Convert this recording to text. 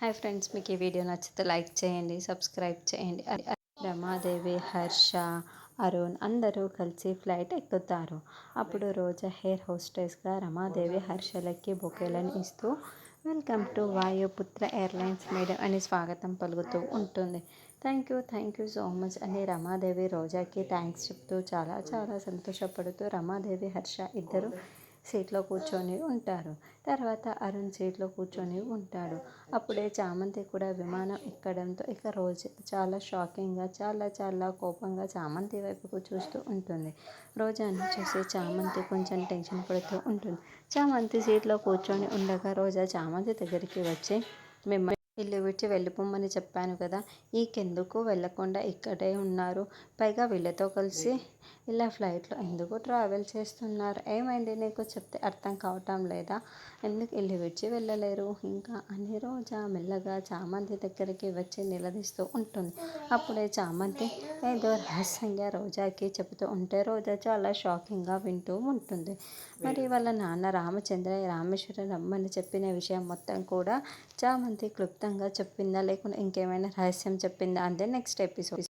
Hi friends, మీకు ఈ video నచ్చితే లైక్ చేయండి, సబ్స్క్రైబ్ చేయండి. రమాదేవి, హర్ష, అరుణ్ అందరూ కలిసి ఫ్లైట్ ఎక్కుతారు. అప్పుడు రోజా హెయిర్ హోస్టెస్గా రమాదేవి హర్షలకి బొకేలను ఇస్తూ welcome to Vayuputra airlines madam అని స్వాగతం పలుకుతూ ఉంటుంది. థ్యాంక్ యూ సో మచ్ అని రమాదేవి రోజాకి థ్యాంక్స్ చెప్తూ చాలా చాలా సంతోషపడుతూ రమాదేవి హర్ష ఇద్దరు సీట్లో కూర్చొని ఉంటారు. తర్వాత అరుణ్ సీట్లో కూర్చొని ఉంటాడు. అప్పుడే చామంతి కూడా విమానం ఎక్కడంతో ఇక రోజు చాలా షాకింగ్గా చాలా చాలా కోపంగా చామంతి వైపుకు చూస్తూ ఉంటుంది. రోజాని చూసి చామంతి కొంచెం టెన్షన్ పడుతూ ఉంటుంది. చామంతి సీట్లో కూర్చొని ఉండగా రోజా చామంతి దగ్గరికి వచ్చి, మిమ్మల్ని ఇల్లు విడిచి వెళ్ళిపోమని చెప్పాను కదా, ఈకెందుకు వెళ్ళకుండా ఇక్కడే ఉన్నారు, పైగా వీళ్ళతో కలిసి ఇలా ఫ్లైట్లో ఎందుకు ట్రావెల్ చేస్తున్నారు, ఏమైంది నీకు చెప్తే అర్థం కావటం లేదా, ఎందుకు ఇల్లు విడిచి వెళ్ళలేరు ఇంకా అని రోజా మెల్లగా చామంతి దగ్గరికి వచ్చి నిలదీస్తూ ఉంటుంది. అప్పుడే చామంతి ఏదో రహస్యంగా రోజాకి చెబుతూ ఉంటే రోజా చాలా షాకింగ్గా వింటూ ఉంటుంది. మరి వాళ్ళ నాన్న రామచంద్రయ్య రామేశ్వరం రమ్మని చెప్పిన విషయం మొత్తం కూడా చామంతి క్లుప్తంగా చెప్పిందా, లేకుంటే ఇంకేమైనా రహస్యం చెప్పిందా అంటే నెక్స్ట్ ఎపిసోడ్.